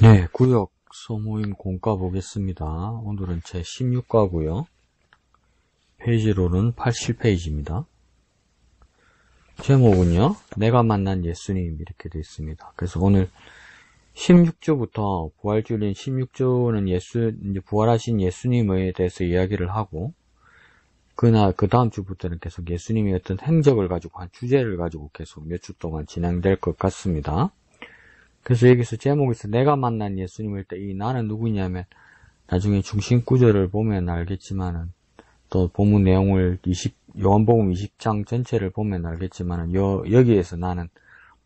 네, 구역 소모임 공과 보겠습니다. 오늘은 제 16과고요. 페이지로는 87페이지입니다. 제목은요, 내가 만난 예수님 이렇게 되어 있습니다. 그래서 오늘 16조부터 부활주일인 16조는 이제 부활하신 예수님에 대해서 이야기를 하고, 그 다음 주부터는 계속 예수님의 어떤 행적을 가지고 한 주제를 가지고 계속 몇 주 동안 진행될 것 같습니다. 그래서 여기서 제목에서 내가 만난 예수님일 때 이 나는 누구냐면 나중에 중심 구절을 보면 알겠지만은 또 본문 내용을 요한복음 20장 전체를 보면 알겠지만은 여기에서 나는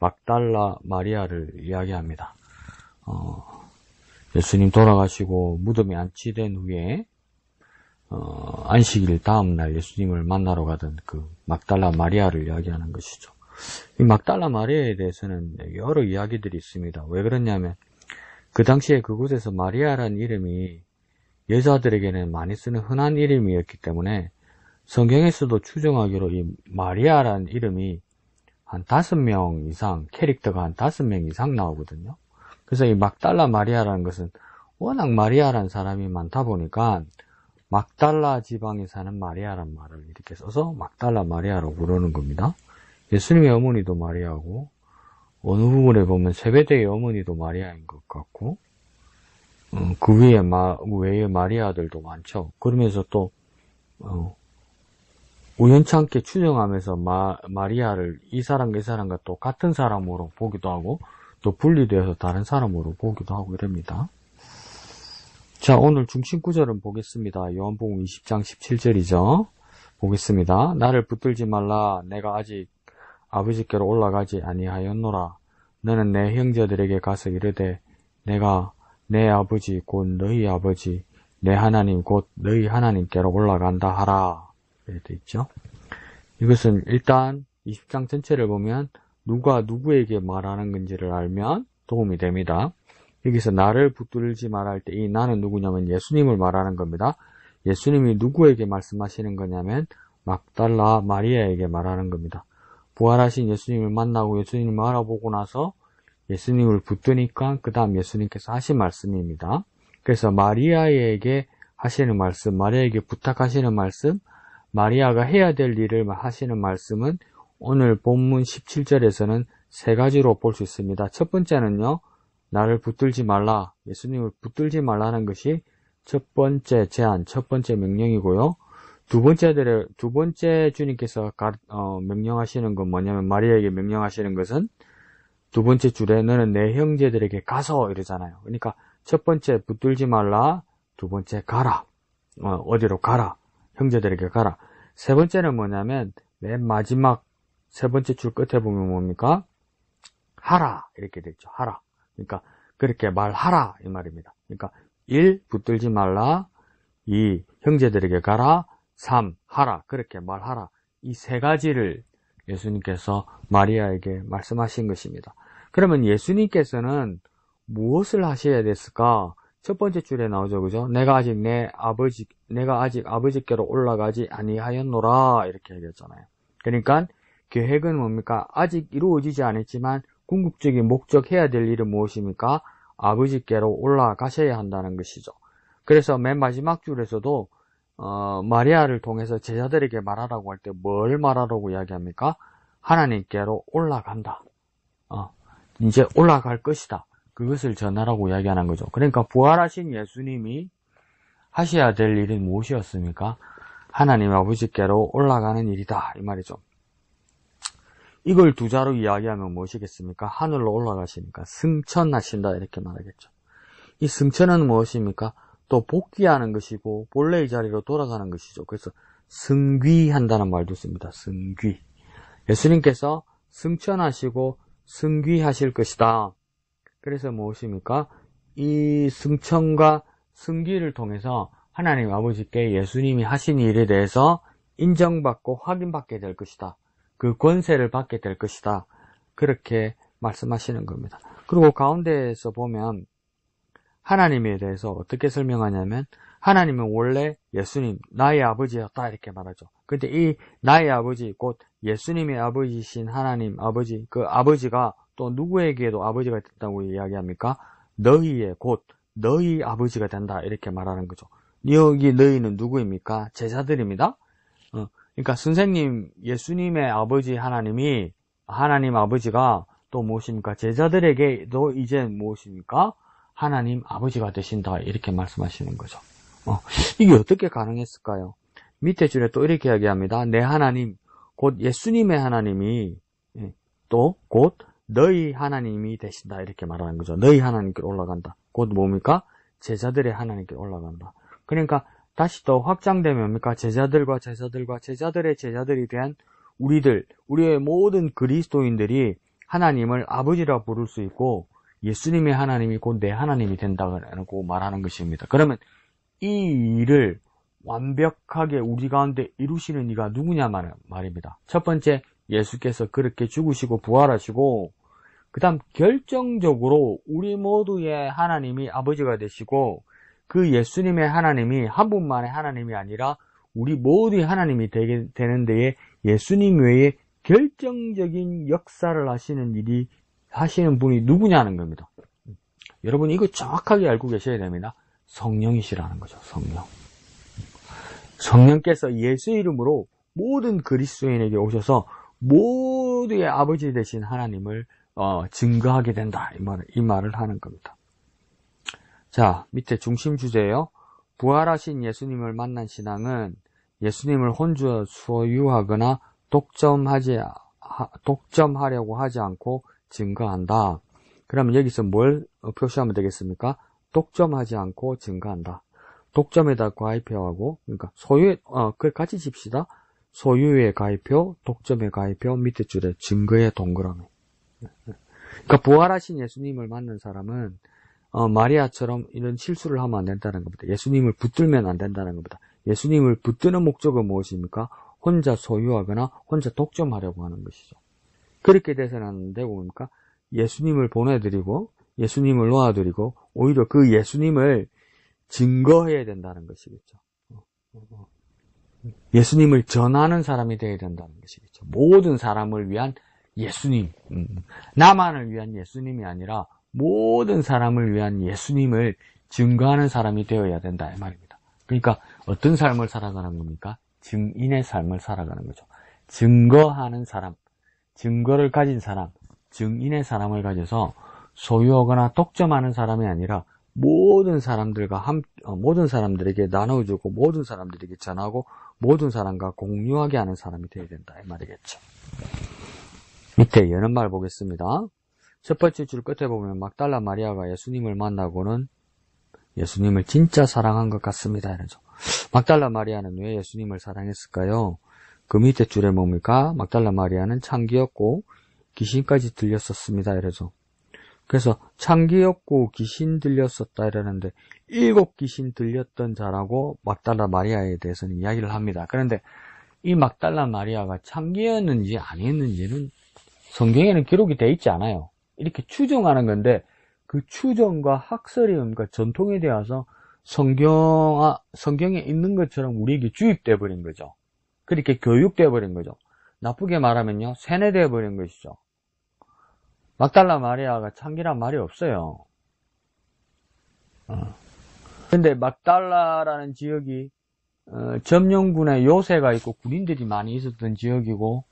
막달라 마리아를 이야기합니다. 예수님 돌아가시고 무덤에 안치된 후에 안식일 다음 날 예수님을 만나러 가던 그 막달라 마리아를 이야기하는 것이죠. 이 막달라 마리아에 대해서는 여러 이야기들이 있습니다. 왜 그러냐면 그 당시에 그곳에서 마리아라는 이름이 여자들에게는 많이 쓰는 흔한 이름이었기 때문에 성경에서도 추정하기로 이 마리아라는 이름이 한 5명 이상, 캐릭터가 한 5명 이상 나오거든요. 그래서 이 막달라 마리아라는 것은 워낙 마리아라는 사람이 많다 보니까 막달라 지방에 사는 마리아란 말을 이렇게 써서 막달라 마리아라고 부르는 겁니다. 예수님의 어머니도 마리아고, 어느 부분에 보면 세베대의 어머니도 마리아인 것 같고, 그 외에 마리아들도 많죠. 그러면서 또, 우연찮게 추정하면서 마리아를 이 사람과 또 같은 사람으로 보기도 하고, 또 분리되어서 다른 사람으로 보기도 하고 이럽니다. 자, 오늘 중심 구절은 보겠습니다. 요한복음 20장 17절이죠. 보겠습니다. 나를 붙들지 말라. 내가 아직 아버지께로 올라가지 아니하였노라. 너는 내 형제들에게 가서 이르되 내가 내 아버지 곧 너희 아버지 내 하나님 곧 너희 하나님께로 올라간다 하라. 이렇게 있죠. 이것은 일단 20장 전체를 보면 누가 누구에게 말하는 건지를 알면 도움이 됩니다. 여기서 나를 붙들지 말할 때 이 나는 누구냐면 예수님을 말하는 겁니다. 예수님이 누구에게 말씀하시는 거냐면 막달라 마리아에게 말하는 겁니다. 부활하신 예수님을 만나고 예수님을 알아보고 나서 예수님을 붙드니까 그 다음 예수님께서 하신 말씀입니다. 그래서 마리아에게 하시는 말씀, 마리아에게 부탁하시는 말씀, 마리아가 해야 될 일을 하시는 말씀은 오늘 본문 17절에서는 세 가지로 볼 수 있습니다. 첫 번째는요, 나를 붙들지 말라, 예수님을 붙들지 말라는 것이 첫 번째 제안, 첫 번째 명령이고요. 두 번째 주님께서 명령하시는 건 뭐냐면 마리아에게 명령하시는 것은 두 번째 줄에 너는 내 형제들에게 가서 이러잖아요. 그러니까 첫 번째 붙들지 말라, 두 번째 가라. 어디로 가라. 형제들에게 가라. 세 번째는 뭐냐면 맨 마지막 세 번째 줄 끝에 보면 뭡니까? 하라. 이렇게 돼 있죠. 하라. 그러니까 그렇게 말하라 이 말입니다. 그러니까 1. 붙들지 말라, 2. 형제들에게 가라, 3. 하라. 그렇게 말하라. 이 세 가지를 예수님께서 마리아에게 말씀하신 것입니다. 그러면 예수님께서는 무엇을 하셔야 됐을까? 첫 번째 줄에 나오죠. 그죠? 내가 아직 아버지께로 올라가지 아니하였노라. 이렇게 얘기했잖아요. 그러니까 계획은 뭡니까? 아직 이루어지지 않았지만 궁극적인 목적해야 될 일은 무엇입니까? 아버지께로 올라가셔야 한다는 것이죠. 그래서 맨 마지막 줄에서도 마리아를 통해서 제자들에게 말하라고 할 때 뭘 말하라고 이야기합니까? 하나님께로 올라간다. 이제 올라갈 것이다. 그것을 전하라고 이야기하는 거죠. 그러니까 부활하신 예수님이 하셔야 될 일은 무엇이었습니까? 하나님 아버지께로 올라가는 일이다. 이 말이죠. 이걸 두 자로 이야기하면 무엇이겠습니까? 하늘로 올라가시니까 승천하신다 이렇게 말하겠죠. 이 승천은 무엇입니까? 또 복귀하는 것이고 본래의 자리로 돌아가는 것이죠. 그래서 승귀한다는 말도 씁니다. 승귀. 예수님께서 승천하시고 승귀하실 것이다. 그래서 무엇입니까? 이 승천과 승귀를 통해서 하나님 아버지께 예수님이 하신 일에 대해서 인정받고 확인받게 될 것이다. 그 권세를 받게 될 것이다. 그렇게 말씀하시는 겁니다. 그리고 가운데에서 보면 하나님에 대해서 어떻게 설명하냐면 하나님은 원래 예수님, 나의 아버지였다 이렇게 말하죠. 근데 이 나의 아버지, 곧 예수님의 아버지신 하나님 아버지, 그 아버지가 또 누구에게도 아버지가 됐다고 이야기합니까? 너희의 곧 너희 아버지가 된다 이렇게 말하는 거죠. 여기 너희는 누구입니까? 제자들입니다. 그러니까 선생님 예수님의 아버지 하나님 아버지가 또 무엇입니까? 제자들에게도 이제 무엇입니까? 하나님 아버지가 되신다 이렇게 말씀하시는 거죠. 이게 어떻게 가능했을까요? 밑에 줄에 또 이렇게 이야기합니다. 내 하나님 곧 예수님의 하나님이 또 곧 너희 하나님이 되신다 이렇게 말하는 거죠. 너희 하나님께 올라간다. 곧 뭡니까? 제자들의 하나님께 올라간다. 그러니까 다시 또 확장되면 뭡니까? 제자들과 제자들의 제자들이 된 우리의 모든 그리스도인들이 하나님을 아버지라 부를 수 있고 예수님의 하나님이 곧 내 하나님이 된다고 말하는 것입니다. 그러면 이 일을 완벽하게 우리 가운데 이루시는 이가 누구냐 말입니다. 첫 번째, 예수께서 그렇게 죽으시고 부활하시고 그 다음 결정적으로 우리 모두의 하나님이 아버지가 되시고 그 예수님의 하나님이 한 분만의 하나님이 아니라 우리 모두의 하나님이 되는 데에 예수님 외에 결정적인 역사를 하시는 분이 누구냐는 겁니다. 여러분 이거 정확하게 알고 계셔야 됩니다. 성령이시라는 거죠. 성령께서 예수 이름으로 모든 그리스도인에게 오셔서 모두의 아버지 되신 하나님을 증거하게 된다 이 말을 하는 겁니다. 자, 밑에 중심 주제예요. 부활하신 예수님을 만난 신앙은 예수님을 혼자 소유하거나 독점하려고 하지 않고 증거한다. 그러면 여기서 뭘 표시하면 되겠습니까? 독점하지 않고 증거한다. 독점에다 가입표하고, 그러니까 그걸 같이 칩시다. 소유의 가입표, 독점의 가입표, 밑에 줄에 증거의 동그라미. 그러니까 부활하신 예수님을 만난 사람은 마리아처럼 이런 실수를 하면 안 된다는 겁니다. 예수님을 붙들면 안 된다는 겁니다. 예수님을 붙드는 목적은 무엇입니까? 혼자 소유하거나 혼자 독점하려고 하는 것이죠. 그렇게 돼서는 안 되고 뭡니까? 예수님을 보내드리고 예수님을 놓아드리고 오히려 그 예수님을 증거해야 된다는 것이겠죠. 예수님을 전하는 사람이 되어야 된다는 것이겠죠. 모든 사람을 위한 예수님, 나만을 위한 예수님이 아니라 모든 사람을 위한 예수님을 증거하는 사람이 되어야 된다 이 말입니다. 그러니까 어떤 삶을 살아가는 겁니까? 증인의 삶을 살아가는 거죠. 증거하는 사람, 증거를 가진 사람, 증인의 사람을 가져서 소유하거나 독점하는 사람이 아니라 모든 사람들에게 나눠주고 모든 사람들에게 전하고 모든 사람과 공유하게 하는 사람이 되어야 된다 이 말이겠죠. 밑에 여는 말 보겠습니다. 첫 번째 줄 끝에 보면 막달라 마리아가 예수님을 만나고는 예수님을 진짜 사랑한 것 같습니다 이러죠. 막달라 마리아는 왜 예수님을 사랑했을까요? 그 밑에 줄에 뭡니까? 막달라 마리아는 창기였고 귀신까지 들렸었습니다 이러죠. 그래서 창기였고 귀신 들렸었다 이러는데 7 귀신 들렸던 자라고 막달라 마리아에 대해서는 이야기를 합니다. 그런데 이 막달라 마리아가 창기였는지 아니었는지는 성경에는 기록이 되어 있지 않아요. 이렇게 추정하는 건데 그 추정과 학설이 그러니까 전통에 대해서 성경에 있는 것처럼 우리에게 주입돼 버린 거죠. 그렇게 교육돼 버린 거죠. 나쁘게 말하면요, 세뇌돼 버린 것이죠. 막달라 마리아가 창기란 말이 없어요. 근데 막달라라는 지역이 점령군에 요새가 있고 군인들이 많이 있었던 지역이고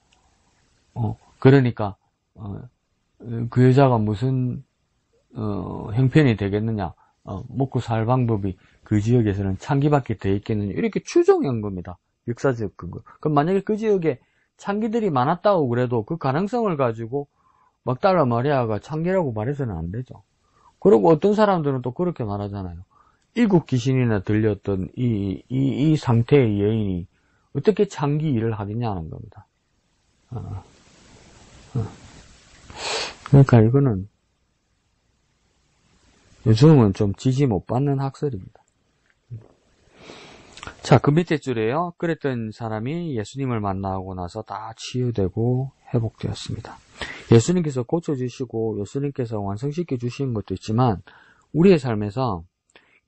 그러니까 그 여자가 무슨 형편이 되겠느냐, 먹고 살 방법이 그 지역에서는 창기밖에 돼 있겠느냐, 이렇게 추정한 겁니다. 역사적 근거. 그럼 만약에 그 지역에 창기들이 많았다고 그래도 그 가능성을 가지고 막달라 마리아가 창기라고 말해서는 안 되죠. 그리고 어떤 사람들은 또 그렇게 말하잖아요. 7 귀신이나 들렸던 이 상태의 여인이 어떻게 창기 일을 하겠냐는 겁니다. 그러니까 이거는 요즘은 좀 지지 못 받는 학설입니다. 자, 그 밑에 줄에요. 그랬던 사람이 예수님을 만나고 나서 다 치유되고 회복되었습니다. 예수님께서 고쳐주시고 예수님께서 완성시켜 주신 것도 있지만 우리의 삶에서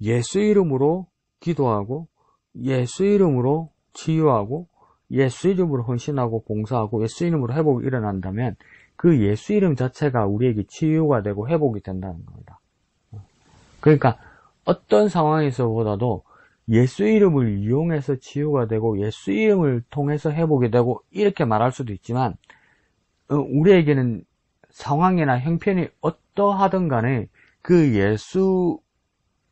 예수 이름으로 기도하고 예수 이름으로 치유하고 예수 이름으로 헌신하고 봉사하고 예수 이름으로 회복이 일어난다면 그 예수 이름 자체가 우리에게 치유가 되고 회복이 된다는 겁니다. 그러니까 어떤 상황에서보다도 예수 이름을 이용해서 치유가 되고 예수 이름을 통해서 회복이 되고 이렇게 말할 수도 있지만 우리에게는 상황이나 형편이 어떠하든 간에 그 예수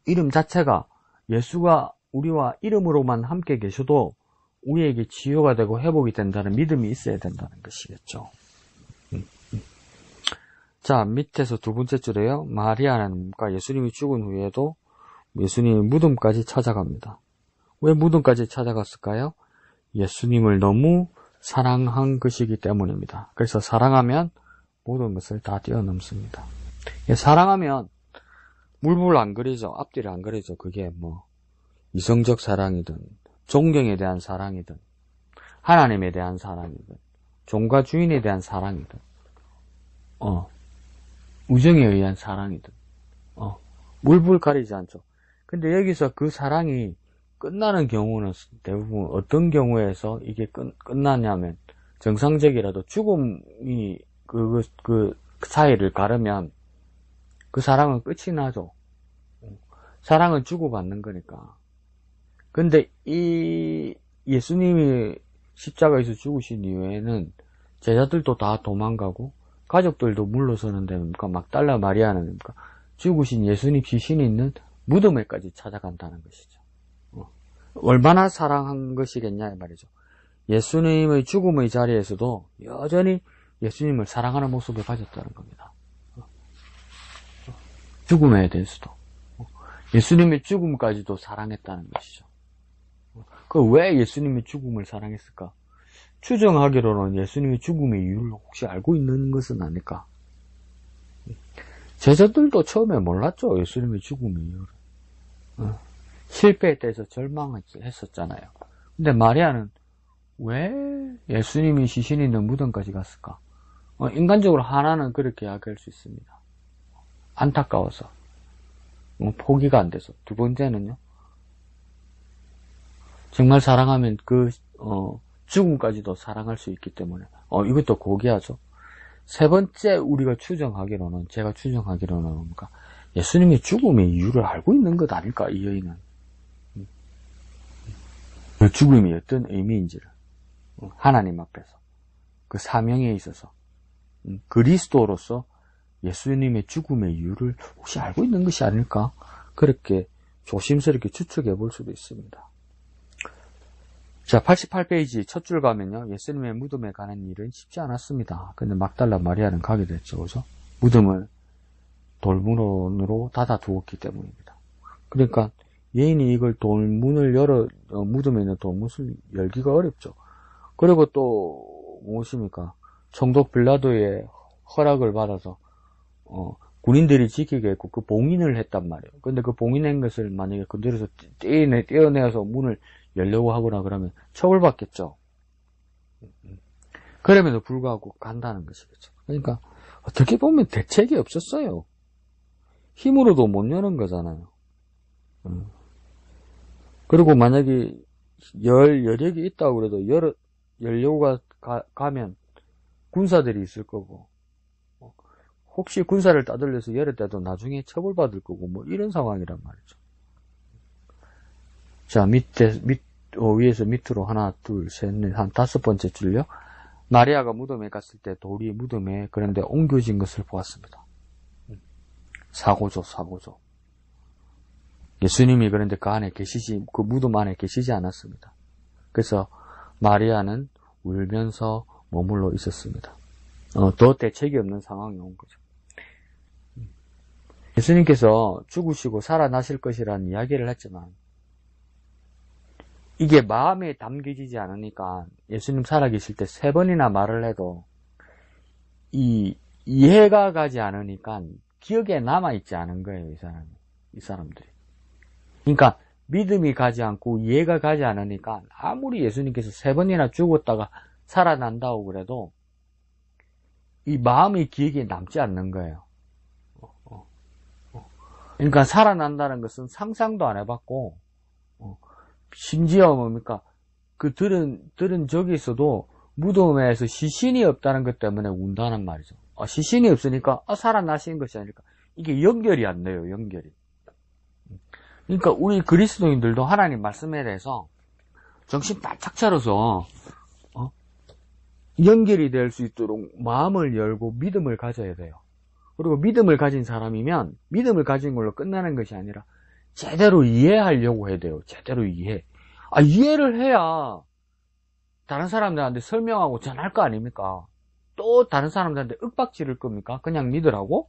이름 자체가 예수가 우리와 이름으로만 함께 계셔도 우리에게 치유가 되고 회복이 된다는 믿음이 있어야 된다는 것이겠죠. 자, 밑에서 두 번째 줄에요. 마리아는 예수님이 죽은 후에도 예수님의 무덤까지 찾아갑니다. 왜 무덤까지 찾아갔을까요? 예수님을 너무 사랑한 것이기 때문입니다. 그래서 사랑하면 모든 것을 다 뛰어넘습니다. 사랑하면 물불 안 그리죠. 앞뒤를 안 그리죠. 그게 이성적 사랑이든 존경에 대한 사랑이든 하나님에 대한 사랑이든 종과 주인에 대한 사랑이든 우정에 의한 사랑이든 물불 가리지 않죠. 근데 여기서 그 사랑이 끝나는 경우는 대부분 어떤 경우에서 이게 끝나냐면 정상적이라도 죽음이 그 사이를 가르면 그 사랑은 끝이 나죠. 사랑은 주고받는 거니까. 근데 이 예수님이 십자가에서 죽으신 이후에는 제자들도 다 도망가고 가족들도 물러서는데 막달라 마리아는 죽으신 예수님 시신이 있는 무덤에까지 찾아간다는 것이죠. 얼마나 사랑한 것이겠냐 이 말이죠. 예수님의 죽음의 자리에서도 여전히 예수님을 사랑하는 모습을 가졌다는 겁니다. 죽음에 대해서도 예수님의 죽음까지도 사랑했다는 것이죠. 왜 예수님의 죽음을 사랑했을까? 추정하기로는 예수님의 죽음의 이유를 혹시 알고 있는 것은 아닐까? 제자들도 처음에 몰랐죠. 예수님의 죽음의 이유를. 실패에 대해서 절망했었잖아요. 근데 마리아는 왜 예수님이 시신이 있는 무덤까지 갔을까? 인간적으로 하나는 그렇게 이야기할 수 있습니다. 안타까워서. 포기가 안 돼서. 두 번째는요. 정말 사랑하면 죽음까지도 사랑할 수 있기 때문에. 이것도 고귀하죠. 세 번째 제가 추정하기로는 예수님이 죽음의 이유를 알고 있는 것 아닐까, 이 여인은. 그 죽음이 어떤 의미인지를. 하나님 앞에서. 그 사명에 있어서. 그리스도로서 예수님의 죽음의 이유를 혹시 알고 있는 것이 아닐까? 그렇게 조심스럽게 추측해 볼 수도 있습니다. 자, 88페이지 첫 줄 가면요. 예수님의 무덤에 가는 일은 쉽지 않았습니다. 근데 막달라 마리아는 가게 됐죠. 그죠? 무덤을 돌문으로 닫아두었기 때문입니다. 그러니까 예인이 이걸 무덤에 있는 돌문을 열기가 어렵죠. 그리고 또 무엇입니까? 총독 빌라도의 허락을 받아서 군인들이 지키게 했고 그 봉인을 했단 말이에요. 근데 그 봉인한 것을 만약에 그대로서 떼어내서 문을 열려고 하거나 그러면 처벌받겠죠. 그럼에도 불구하고 간다는 것이겠죠. 그러니까 어떻게 보면 대책이 없었어요. 힘으로도 못 여는 거잖아요. 그리고 만약에 여력이 있다고 그래도 열려고 가면 군사들이 있을 거고 혹시 군사를 따돌려서 열을 때도 나중에 처벌받을 거고 이런 상황이란 말이죠. 자, 위에서 밑으로 하나, 둘, 셋, 넷, 한 5번째 줄요. 마리아가 무덤에 갔을 때 돌이 무덤에 그런데 옮겨진 것을 보았습니다. 사고죠. 예수님이 그런데 그 무덤 안에 계시지 않았습니다. 그래서 마리아는 울면서 머물러 있었습니다. 더 대책이 없는 상황이 온 거죠. 예수님께서 죽으시고 살아나실 것이라는 이야기를 했지만 이게 마음에 담겨지지 않으니까 예수님 살아계실 때 3번이나 말을 해도 이해가 가지 않으니까 기억에 남아있지 않은 거예요. 이 사람들이. 그러니까 믿음이 가지 않고 이해가 가지 않으니까 아무리 예수님께서 3번이나 죽었다가 살아난다고 그래도 이 마음의 기억에 남지 않는 거예요. 그러니까 살아난다는 것은 상상도 안 해봤고 심지어 들은 적에서도 무덤에서 시신이 없다는 것 때문에 운다는 말이죠. 시신이 없으니까 살아나신 것이 아닐까. 이게 연결이 안 돼요. 연결이. 그러니까 우리 그리스도인들도 하나님 말씀에 대해서 정신 바짝 차려서 연결이 될 수 있도록 마음을 열고 믿음을 가져야 돼요. 그리고 믿음을 가진 사람이면 믿음을 가진 걸로 끝나는 것이 아니라 제대로 이해하려고 해야 돼요. 제대로 이해. 이해를 해야 다른 사람들한테 설명하고 전할 거 아닙니까? 또 다른 사람들한테 윽박 지를 겁니까? 그냥 믿으라고?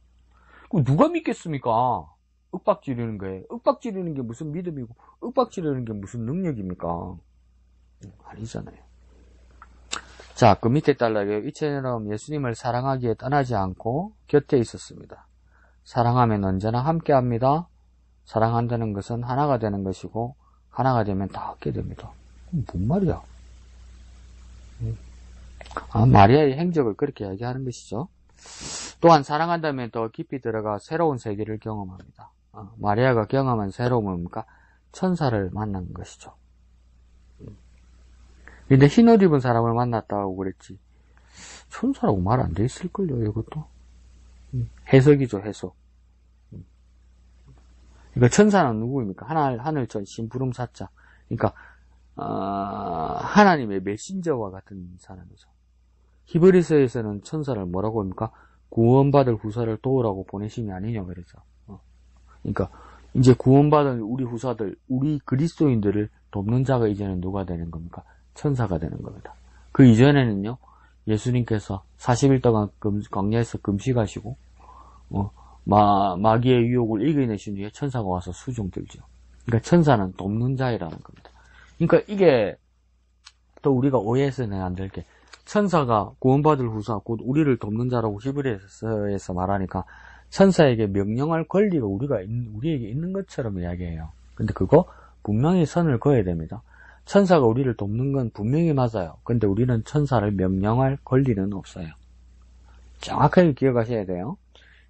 그럼 누가 믿겠습니까? 윽박 지르는 거예요. 윽박 지르는 게 무슨 믿음이고 윽박 지르는 게 무슨 능력입니까? 아니잖아요. 자, 그 밑에 딸락에 이처럼 예수님을 사랑하기에 떠나지 않고 곁에 있었습니다. 사랑하면 언제나 함께합니다. 사랑한다는 것은 하나가 되는 것이고 하나가 되면 다 얻게 됩니다. 뭔 말이야? 마리아의 행적을 그렇게 이야기하는 것이죠. 또한 사랑한다면 더 깊이 들어가 새로운 세계를 경험합니다. 마리아가 경험한 새로움은 뭡니까? 천사를 만난 것이죠. 근데 흰옷 입은 사람을 만났다고 그랬지. 천사라고 말 안 돼 있을걸요, 이것도. 해석이죠, 해석. 그러니까 천사는 누구입니까? 하늘천 심부름사자. 그러니까, 하나님의 메신저와 같은 사람이죠. 히브리서에서는 천사를 뭐라고 합니까? 구원받을 후사를 도우라고 보내심이 아니냐, 그래서. 그러니까, 이제 구원받은 우리 후사들, 우리 그리스도인들을 돕는 자가 이제는 누가 되는 겁니까? 천사가 되는 겁니다. 그 이전에는요, 예수님께서 40일 동안 광야에서 금식하시고, 마귀의 유혹을 이겨내신 후에 천사가 와서 수종 들죠. 그러니까 천사는 돕는 자이라는 겁니다. 그러니까 이게 또 우리가 오해해서는 안 될 게, 천사가 구원받을 후사, 곧 우리를 돕는 자라고 히브리서에서 말하니까 천사에게 명령할 권리가 우리에게 있는 것처럼 이야기해요. 근데 그거 분명히 선을 그어야 됩니다. 천사가 우리를 돕는 건 분명히 맞아요. 근데 우리는 천사를 명령할 권리는 없어요. 정확하게 기억하셔야 돼요.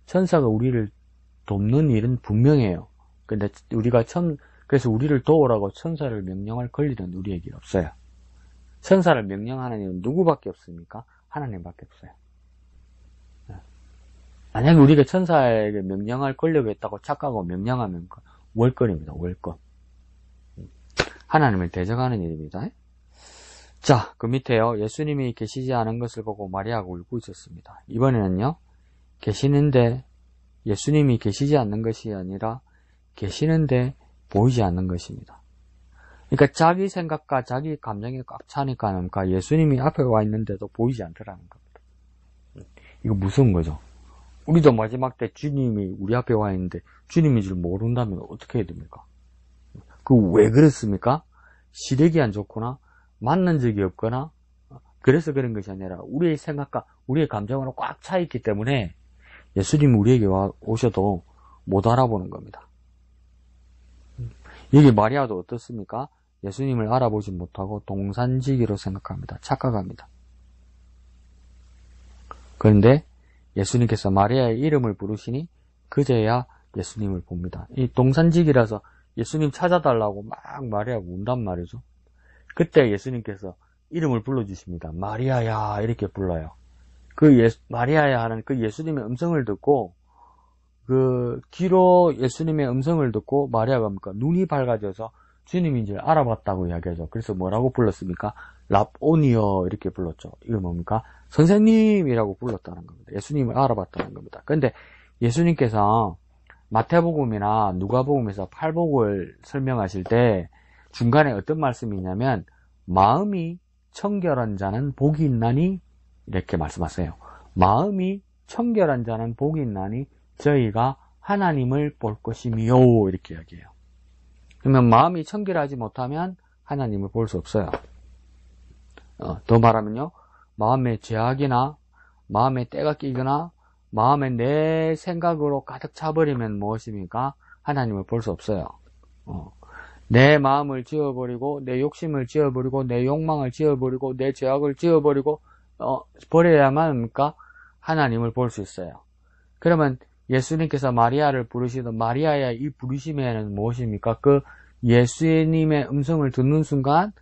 천사가 우리를 돕는 일은 분명해요. 근데 그래서 우리를 도우라고 천사를 명령할 권리는 우리에게 없어요. 천사를 명령하는 일은 누구밖에 없습니까? 하나님밖에 없어요. 만약에 우리가 천사에게 명령할 권력이 있다고 착각하고 명령하면 월권입니다. 월권. 하나님을 대적하는 일입니다. 자, 그 밑에요. 예수님이 계시지 않은 것을 보고 마리아가 울고 있었습니다. 이번에는요, 계시는데 예수님이 계시지 않는 것이 아니라 계시는데 보이지 않는 것입니다. 그러니까 자기 생각과 자기 감정이 꽉 차니까 예수님이 앞에 와 있는데도 보이지 않더라는 겁니다. 이거 무서운 거죠. 우리도 마지막 때 주님이 우리 앞에 와 있는데 주님인 줄 모른다면 어떻게 해야 됩니까? 왜 그렇습니까? 시력이 안 좋거나 만난 적이 없거나 그래서 그런 것이 아니라 우리의 생각과 우리의 감정으로 꽉 차 있기 때문에 예수님이 우리에게 오셔도 못 알아보는 겁니다. 여기 마리아도 어떻습니까? 예수님을 알아보지 못하고 동산지기로 생각합니다. 착각합니다. 그런데 예수님께서 마리아의 이름을 부르시니 그제야 예수님을 봅니다. 이 동산지기라서 예수님 찾아달라고 막 마리아가 운단 말이죠. 그때 예수님께서 이름을 불러주십니다. 마리아야 이렇게 불러요. 마리아야 하는 그 예수님의 음성을 듣고 귀로 예수님의 음성을 듣고 마리아가 뭡니까? 눈이 밝아져서 주님인 줄 알아봤다고 이야기하죠. 그래서 뭐라고 불렀습니까? 랍오니어 이렇게 불렀죠. 이거 뭡니까? 선생님이라고 불렀다는 겁니다. 예수님을 알아봤다는 겁니다. 그런데 예수님께서 마태복음이나 누가복음에서 팔복을 설명하실 때 중간에 어떤 말씀이 있냐면 마음이 청결한 자는 복이 있나니 이렇게 말씀하세요. 마음이 청결한 자는 복이 있나니 저희가 하나님을 볼 것이미요 이렇게 이야기해요. 그러면 마음이 청결하지 못하면 하나님을 볼 수 없어요. 더 말하면요, 마음에 죄악이나 마음에 때가 끼거나 마음에 내 생각으로 가득 차버리면 무엇입니까? 하나님을 볼 수 없어요. 내 마음을 지워버리고 내 욕심을 지워버리고 내 욕망을 지워버리고 내 죄악을 지워버리고 버려야만 합니까? 하나님을 볼 수 있어요. 그러면 예수님께서 마리아를 부르시던 마리아의 이 부르심에는 무엇입니까? 그 예수님의 음성을 듣는 순간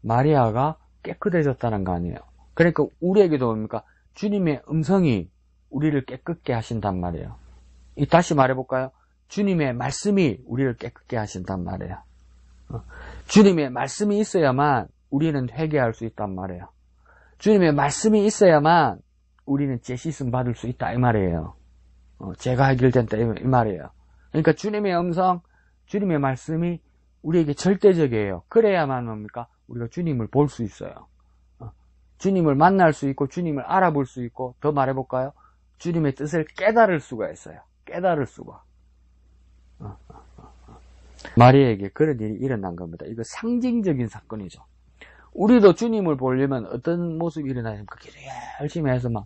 마리아가 깨끗해졌다는 거 아니에요. 그러니까 우리에게도 뭡니까? 주님의 음성이 우리를 깨끗게 하신단 말이에요. 다시 말해볼까요? 주님의 말씀이 우리를 깨끗게 하신단 말이에요. 주님의 말씀이 있어야만 우리는 회개할 수 있단 말이에요. 주님의 말씀이 있어야만 우리는 죄 씻음 받을 수 있다 이 말이에요. 죄가 해결된다 이 말이에요. 그러니까 주님의 음성, 주님의 말씀이 우리에게 절대적이에요. 그래야만 뭡니까? 우리가 주님을 볼 수 있어요. 주님을 만날 수 있고 주님을 알아볼 수 있고, 더 말해볼까요? 주님의 뜻을 깨달을 수가 있어요. 깨달을 수가. 마리아에게 그런 일이 일어난 겁니다. 이거 상징적인 사건이죠. 우리도 주님을 보려면 어떤 모습이 일어나십니까? 기도 열심히 해서 막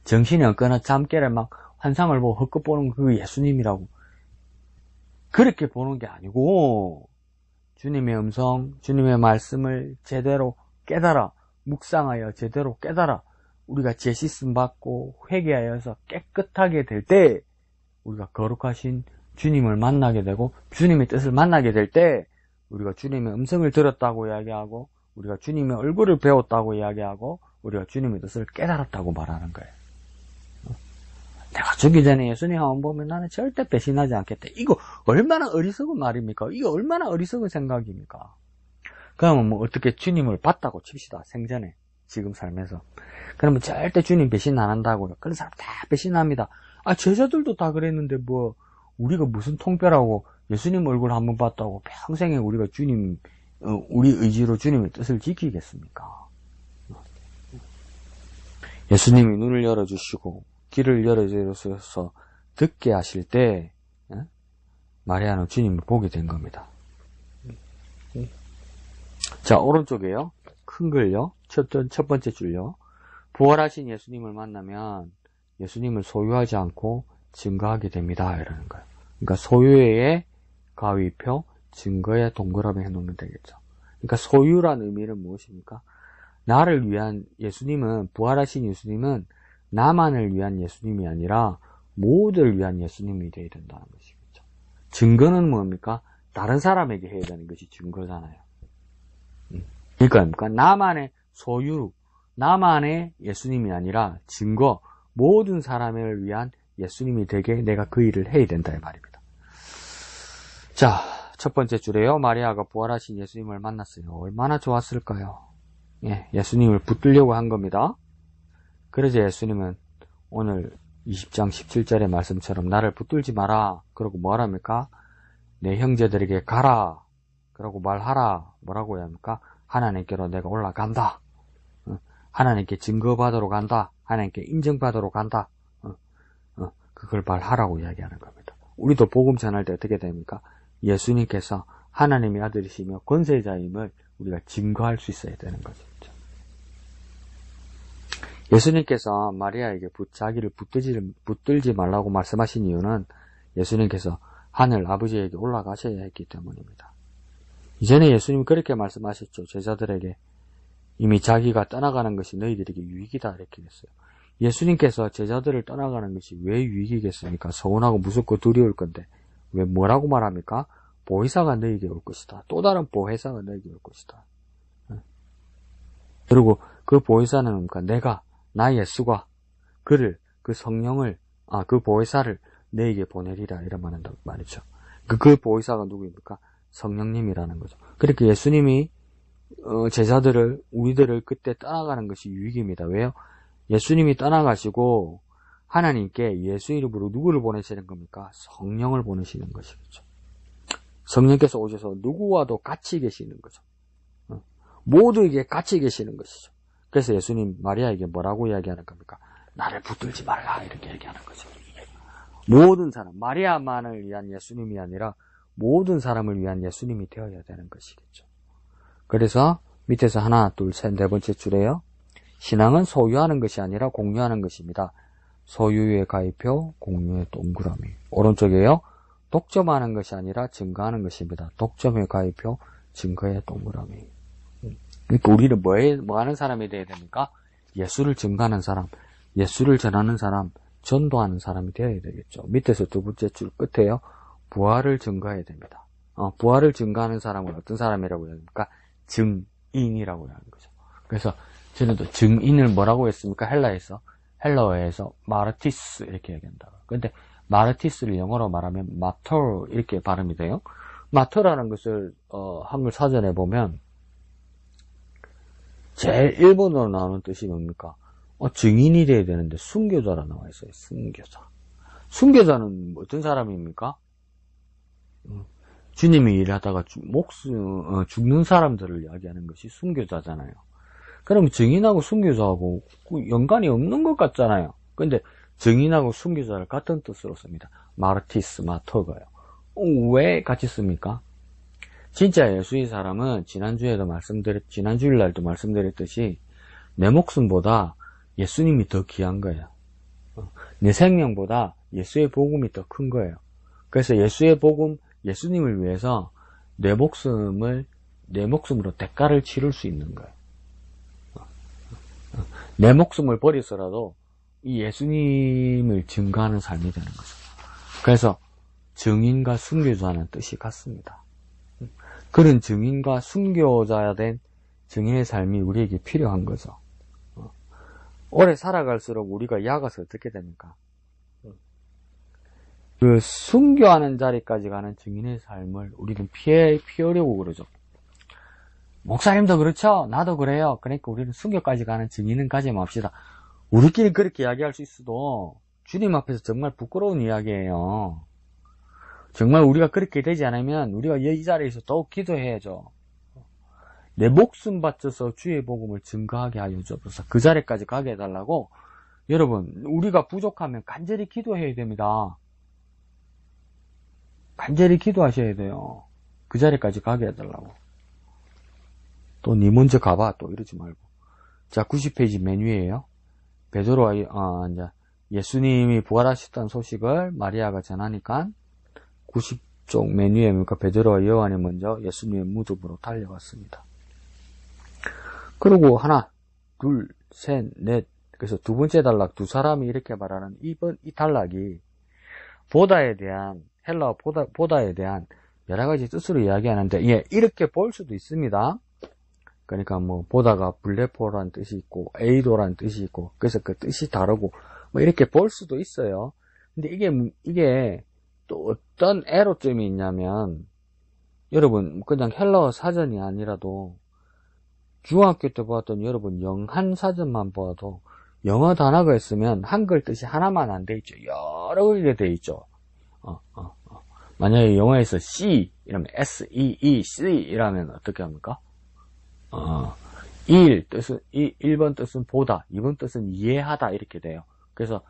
정신이 없거나 잠 깨를 막 환상을 보고 헛것 보는 그 예수님이라고 그렇게 보는 게 아니고, 주님의 음성, 주님의 말씀을 제대로 깨달아 묵상하여 제대로 깨달아 우리가 죄 씻음 받고 회개하여서 깨끗하게 될 때 우리가 거룩하신 주님을 만나게 되고, 주님의 뜻을 만나게 될 때 우리가 주님의 음성을 들었다고 이야기하고, 우리가 주님의 얼굴을 배웠다고 이야기하고, 우리가 주님의 뜻을 깨달았다고 말하는 거예요. 내가 죽기 전에 예수님 한번 보면 나는 절대 배신하지 않겠다. 이거 얼마나 어리석은 말입니까? 이거 얼마나 어리석은 생각입니까? 그러면 뭐 어떻게 주님을 봤다고 칩시다. 생전에, 지금 살면서. 그러면 절대 주님 배신 안 한다고요. 그런 사람 다 배신합니다. 제자들도 다 그랬는데 뭐 우리가 무슨 통뼈라고 예수님 얼굴 한번 봤다고 평생에 우리가 주님, 우리 의지로 주님의 뜻을 지키겠습니까? 예수님이 눈을 열어주시고 길을 열어주셔서 듣게 하실 때 마리아는 주님을 보게 된 겁니다. 자, 오른쪽에요. 큰 글요. 첫 번째 줄요. 부활하신 예수님을 만나면 예수님을 소유하지 않고 증거하게 됩니다. 이러는 거예요. 그러니까 소유의 가위표, 증거의 동그라미 해놓으면 되겠죠. 그러니까 소유란 의미는 무엇입니까? 나를 위한 예수님은, 부활하신 예수님은 나만을 위한 예수님이 아니라 모두를 위한 예수님이 되어야 된다는 것이겠죠. 증거는 뭡니까? 다른 사람에게 해야 되는 것이 증거잖아요. 그러니까 나만의 소유, 나만의 예수님이 아니라 증거, 모든 사람을 위한 예수님이 되게 내가 그 일을 해야 된다 이 말입니다. 자, 첫 번째 줄에요. 마리아가 부활하신 예수님을 만났어요. 얼마나 좋았을까요? 예수님을 붙들려고 한 겁니다. 그러자 예수님은 오늘 20장 17절의 말씀처럼 나를 붙들지 마라. 그러고 뭐랍니까? 내 형제들에게 가라. 그러고 말하라. 뭐라고 해야 합니까? 하나님께로 내가 올라간다. 하나님께 증거받으러 간다. 하나님께 인정받으러 간다. 그걸 말하라고 이야기하는 겁니다. 우리도 복음 전할 때 어떻게 됩니까? 예수님께서 하나님의 아들이시며 권세자임을 우리가 증거할 수 있어야 되는 거죠. 예수님께서 마리아에게 자기를 붙들지 말라고 말씀하신 이유는 예수님께서 하늘 아버지에게 올라가셔야 했기 때문입니다. 이전에 예수님이 그렇게 말씀하셨죠. 제자들에게 이미 자기가 떠나가는 것이 너희들에게 유익이다 이렇게 했어요. 예수님께서 제자들을 떠나가는 것이 왜 유익이겠습니까? 서운하고 무섭고 두려울 건데 왜 뭐라고 말합니까? 보혜사가 너희에게 올 것이다. 또 다른 보혜사가 너희에게 올 것이다. 그리고 그 보혜사는 뭡니까? 내가 나 예수가 그를 그 성령을 그 보혜사를 너희에게 보내리라 이런 말이죠. 그 보혜사가 누구입니까? 성령님이라는 거죠. 그렇게 예수님이 제자들을 우리들을 그때 떠나가는 것이 유익입니다. 왜요? 예수님이 떠나가시고 하나님께 예수 이름으로 누구를 보내시는 겁니까? 성령을 보내시는 것이겠죠. 성령께서 오셔서 누구와도 같이 계시는 거죠. 모두에게 같이 계시는 것이죠. 그래서 예수님 마리아에게 뭐라고 이야기하는 겁니까? 나를 붙들지 말라 이렇게 얘기하는 거죠. 모든 사람, 마리아만을 위한 예수님이 아니라 모든 사람을 위한 예수님이 되어야 되는 것이겠죠. 그래서 밑에서 하나, 둘, 셋, 네 번째 줄에요. 신앙은 소유하는 것이 아니라 공유하는 것입니다. 소유의 가위표, 공유의 동그라미. 오른쪽에요. 독점하는 것이 아니라 증거하는 것입니다. 독점의 가위표, 증거의 동그라미. 그러니까 우리는 뭐 하는 사람이 되어야 됩니까? 예수를 증거하는 사람, 예수를 전하는 사람, 전도하는 사람이 되어야 되겠죠. 밑에서 두 번째 줄 끝에요. 부활을 증거해야 됩니다. 부활을 증거하는 사람은 어떤 사람이라고 해야 됩니까? 증인이라고 하는 거죠. 그래서 저는 또 증인을 뭐라고 했습니까? 헬라어에서 마르티스 이렇게 얘기한다. 그런데 마르티스를 영어로 말하면 마터 이렇게 발음이 돼요. 마터라는 것을 한글 사전에 보면 제일 일본어로 나오는 뜻이 뭡니까? 증인이 돼야 되는데 순교자라 나와 있어요. 순교자. 순교자는 어떤 사람입니까? 주님이 일하다가 죽는 사람들을 이야기하는 것이 순교자잖아요. 그럼 증인하고 순교자하고 연관이 없는 것 같잖아요. 근데 증인하고 순교자를 같은 뜻으로 씁니다. 마르티스, 마터가요. 왜 같이 씁니까? 진짜 예수의 사람은 지난주일날도 말씀드렸듯이 내 목숨보다 예수님이 더 귀한 거예요. 내 생명보다 예수의 복음이 더 큰 거예요. 그래서 예수의 복음, 예수님을 위해서 내 목숨으로 대가를 치를 수 있는 거예요. 내 목숨을 버리서라도 이 예수님을 증거하는 삶이 되는 거죠. 그래서 증인과 순교자는 뜻이 같습니다. 그런 증인과 순교자야 된 증인의 삶이 우리에게 필요한 거죠. 오래 살아갈수록 우리가 약아서 어떻게 됩니까? 그 순교하는 자리까지 가는 증인의 삶을 우리는 피하려고 그러죠. 목사님도 그렇죠? 나도 그래요. 그러니까 우리는 순교까지 가는 증인은 가지 맙시다. 우리끼리 그렇게 이야기할 수 있어도 주님 앞에서 정말 부끄러운 이야기예요. 정말 우리가 그렇게 되지 않으면 우리가 이 자리에서 더욱 기도해야죠. 내 목숨 바쳐서 주의 복음을 증거하게 하여 주옵소서. 그 자리까지 가게 해달라고. 여러분, 우리가 부족하면 간절히 기도해야 됩니다. 간절히 기도하셔야 돼요. 그 자리까지 가게 해달라고. 또 니 먼저 가봐 또 이러지 말고. 자, 90페이지 맨 위에요. 베드로와 이제 예수님이 부활하셨다는 소식을 마리아가 전하니까 90쪽 맨 위에 뭡니까? 베드로와 요한이 먼저 예수님의 무덤으로 달려갔습니다. 그리고 하나, 둘, 셋, 넷. 그래서 두 번째 단락, 두 사람이 이렇게 말하는 이 단락이 보다에 대한, 헬라어 보다에 대한 여러 가지 뜻으로 이야기하는데, 예, 이렇게 볼 수도 있습니다. 그러니까 뭐, 보다가 블레포라는 뜻이 있고, 에이도라는 뜻이 있고, 그래서 그 뜻이 다르고, 뭐 이렇게 볼 수도 있어요. 근데 이게 또 어떤 애로점이 있냐면, 여러분, 그냥 헬라어 사전이 아니라도, 중학교 때 보았던 여러분 영한 사전만 보아도 영어 단어가 있으면 한글 뜻이 하나만 안 돼 있죠. 여러 개 돼 있죠. 만약에 영어에서 C 이러면 S-E-E-C 이라면 어떻게 합니까? 1번 뜻은 보다, 2번 뜻은 이해하다 이렇게 돼요. 그래서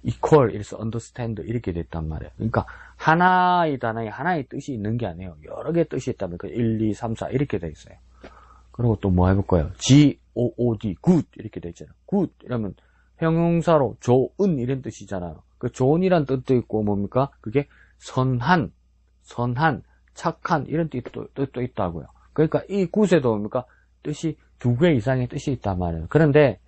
equal, 이래서 understand 이렇게 됐단 말이에요. 그러니까 하나의 단어에 하나의 뜻이 있는 게 아니에요. 여러 개 뜻이 있다면 1, 2, 3, 4 이렇게 돼 있어요. 그리고 또 뭐 해볼 거예요? G-O-O-D, good 이렇게 돼 있잖아요. good 이러면 형용사로 좋은 이런 뜻이잖아요. 그 좋은이란 뜻도 있고 뭡니까? 그게 선한, 착한 이런 뜻도 있다고요. 그러니까 이 good에도 뭡니까? 뜻이 두 개 이상의 뜻이 있단 말이에요. 그런데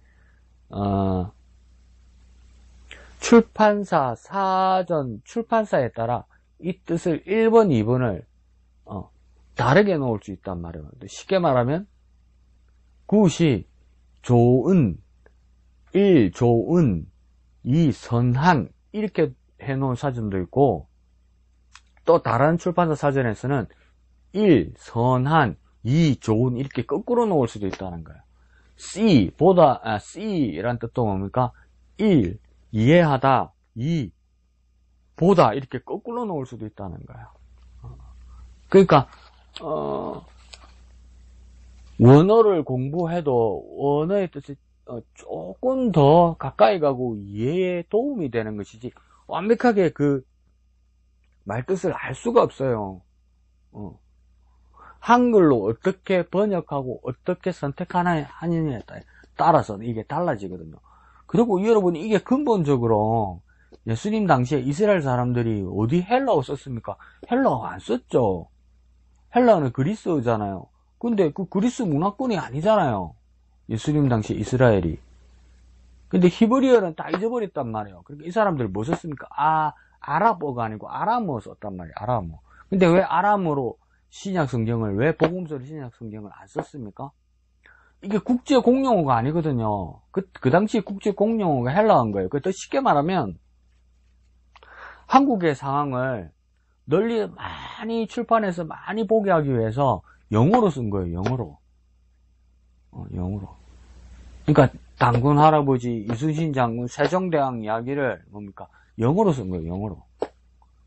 출판사에 따라 이 뜻을 1번, 2번을 다르게 놓을 수 있단 말이에요. 쉽게 말하면 굿이 좋은, 1 좋은, 2 선한 이렇게 해놓은 사전도 있고 또 다른 출판사 사전에서는 1 선한, 2 좋은 이렇게 거꾸로 놓을 수도 있다는 거예요. C란 뜻도 뭡니까? 1 이해하다, 2 보다 이렇게 거꾸로 놓을 수도 있다는 거예요. 그러니까 원어를 공부해도 원어의 뜻이 조금 더 가까이 가고 이해에 도움이 되는 것이지 완벽하게 그 말뜻을 알 수가 없어요. 한글로 어떻게 번역하고 어떻게 선택하느냐에 따라서 이게 달라지거든요. 그리고 여러분 이게 근본적으로 예수님 당시에 이스라엘 사람들이 어디 헬라어 썼습니까? 헬라어 안 썼죠. 헬라어는 그리스어잖아요. 근데 그 그리스 문화권이 아니잖아요. 예수님 당시 이스라엘이. 근데 히브리어는 다 잊어버렸단 말이에요. 그러니까 이 사람들 뭐 썼습니까? 아랍어가 아니고 아람어 썼단 말이에요. 아람어. 근데 왜 아람어로 왜 복음서를 신약 성경을 안 썼습니까? 이게 국제 공용어가 아니거든요. 그 당시 국제 공용어가 헬라어인 거예요. 더 쉽게 말하면 한국의 상황을 널리 많이 출판해서 많이 보게 하기 위해서 영어로 쓴 거예요. 영어로. 영어로. 그러니까 단군 할아버지, 이순신 장군, 세종대왕 이야기를 뭡니까? 영어로 쓴 거예요. 영어로.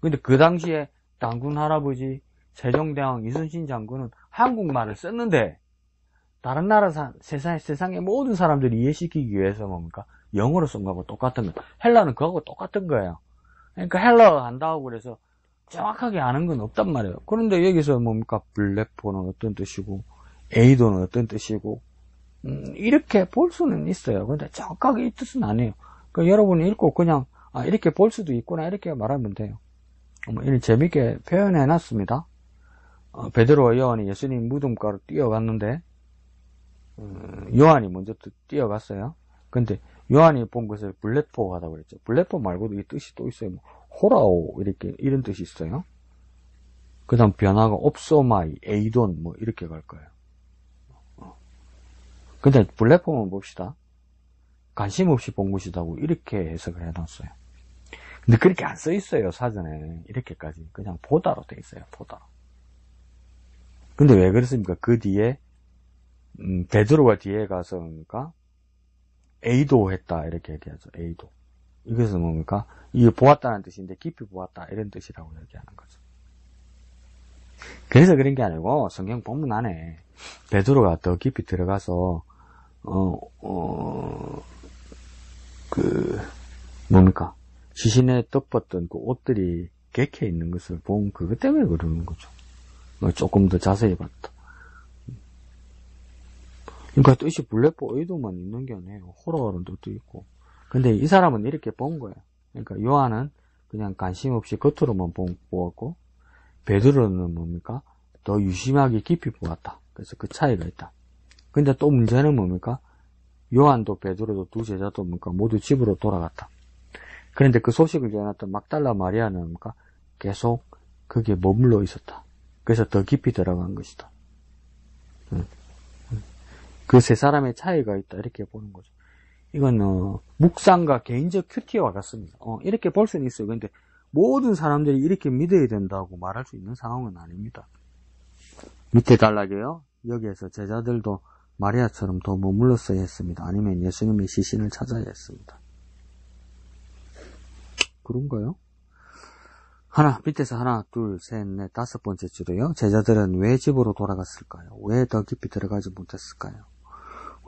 근데 그 당시에 단군 할아버지, 세종대왕, 이순신 장군은 한국말을 썼는데 다른 나라 세상의 모든 사람들이 이해시키기 위해서 뭡니까? 영어로 쓴 거하고 똑같은 거예요. 헬라는 그거하고 똑같은 거예요. 그러니까 헬라어 한다고 그래서 정확하게 아는 건 없단 말이에요. 그런데 여기서 뭡니까? 블랙포는 어떤 뜻이고 에이도는 어떤 뜻이고 이렇게 볼 수는 있어요. 근데 정확하게 이 뜻은 아니에요. 그러니까 여러분이 읽고 그냥 이렇게 볼 수도 있구나 이렇게 말하면 돼요. 이렇게 재밌게 표현해 놨습니다. 베드로와 요한이 예수님 무덤가로 뛰어갔는데 요한이 먼저 뛰어갔어요. 근데 요한이 본 것을 블랙포 하다고 그랬죠. 블랙포 말고도 이 뜻이 또 있어요. 뭐 호라오 이런 뜻이 있어요. 그 다음 변화가 옵소마이, 에이돈 뭐 이렇게 갈 거예요. 근데 블랙포만 봅시다. 관심 없이 본 것이다고 이렇게 해석을 해놨어요. 근데 그렇게 안 써 있어요. 사전에 이렇게까지 그냥 보다로 돼 있어요. 보다로. 근데 왜 그렇습니까? 그 뒤에 베드로가 뒤에 가서 뭡니까? 에이도 했다 이렇게 얘기하죠. 에이도. 이것은 뭡니까? 이게 보았다는 뜻인데 깊이 보았다 이런 뜻이라고 얘기하는 거죠. 그래서 그런 게 아니고 성경 본문 안에 베드로가 더 깊이 들어가서 뭡니까? 시신에 덮었던 그 옷들이 객해 있는 것을 본 그것 때문에 그러는 거죠. 조금 더 자세히 봤다. 그러니까 뜻이 블랙포 의도만 있는 게 아니에요. 호러라는 뜻도 있고. 근데 이 사람은 이렇게 본 거예요. 그러니까 요한은 그냥 관심 없이 겉으로만 보았고, 베드로는 뭡니까? 더 유심하게 깊이 보았다. 그래서 그 차이가 있다. 근데 또 문제는 뭡니까? 요한도 베드로도 두 제자도 뭡니까? 모두 집으로 돌아갔다. 그런데 그 소식을 전했던 막달라 마리아는 뭡니까? 계속 거기에 머물러 있었다. 그래서 더 깊이 들어간 것이다. 그 세 사람의 차이가 있다. 이렇게 보는 거죠. 이건 묵상과 개인적 큐티와 같습니다. 이렇게 볼 수는 있어요. 근데 모든 사람들이 이렇게 믿어야 된다고 말할 수 있는 상황은 아닙니다. 밑에 단락에요. 여기에서 제자들도 마리아처럼 더 머물렀어야 했습니다. 아니면 예수님의 시신을 찾아야 했습니다. 그런가요? 밑에서 하나, 둘, 셋, 넷, 다섯 번째 줄에요. 제자들은 왜 집으로 돌아갔을까요? 왜 더 깊이 들어가지 못했을까요?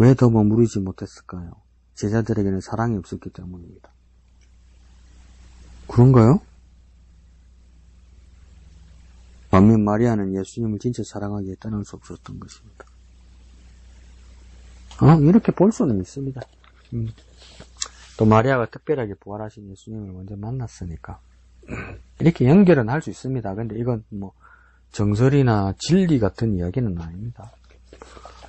왜 더 머무르지 못했을까요? 제자들에게는 사랑이 없었기 때문입니다. 그런가요? 반면 마리아는 예수님을 진짜 사랑하기에 떠날 수 없었던 것입니다. 이렇게 볼 수는 있습니다. 또 마리아가 특별하게 부활하신 예수님을 먼저 만났으니까 이렇게 연결은 할 수 있습니다. 근데 이건 뭐 정설이나 진리 같은 이야기는 아닙니다.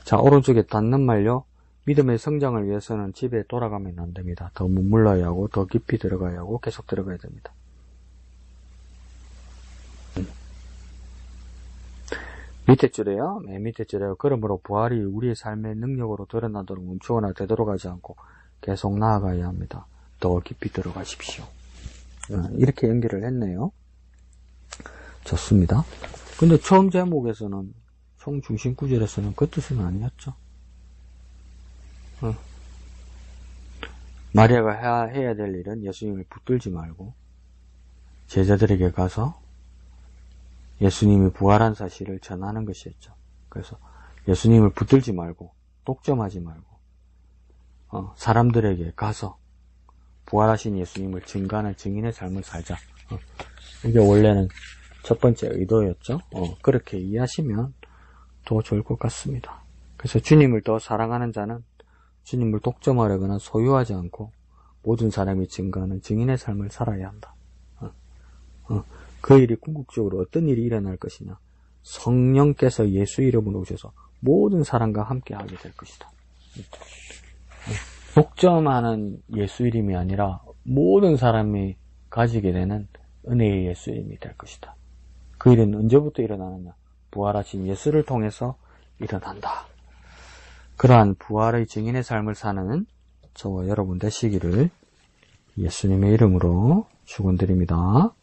자, 오른쪽에 닿는 말요. 믿음의 성장을 위해서는 집에 돌아가면 안 됩니다. 더 머물러야 하고 더 깊이 들어가야 하고 계속 들어가야 됩니다. 밑에 줄에요. 맨 밑에 줄에요. 그러므로 부활이 우리의 삶의 능력으로 드러나도록 멈추거나 되돌아가지 않고 계속 나아가야 합니다. 더 깊이 들어가십시오. 이렇게 연결을 했네요. 좋습니다. 근데 처음 제목에서는 총 중심 구절에서는 그 뜻은 아니었죠. 마리아가 해야 될 일은 예수님을 붙들지 말고 제자들에게 가서 예수님이 부활한 사실을 전하는 것이었죠. 그래서 예수님을 붙들지 말고 독점하지 말고 사람들에게 가서 부활하신 예수님을 증거하는 증인의 삶을 살자. 이게 원래는 첫 번째 의도였죠. 그렇게 이해하시면 더 좋을 것 같습니다. 그래서 주님을 더 사랑하는 자는 주님을 독점하려거나 소유하지 않고 모든 사람이 증거하는 증인의 삶을 살아야 한다. 그 일이 궁극적으로 어떤 일이 일어날 것이냐. 성령께서 예수 이름으로 오셔서 모든 사람과 함께 하게 될 것이다. 독점하는 예수 이름이 아니라 모든 사람이 가지게 되는 은혜의 예수 이름이 될 것이다. 그 일은 언제부터 일어나느냐. 부활하신 예수를 통해서 일어난다. 그러한 부활의 증인의 삶을 사는 저와 여러분 되시기를 예수님의 이름으로 축원드립니다.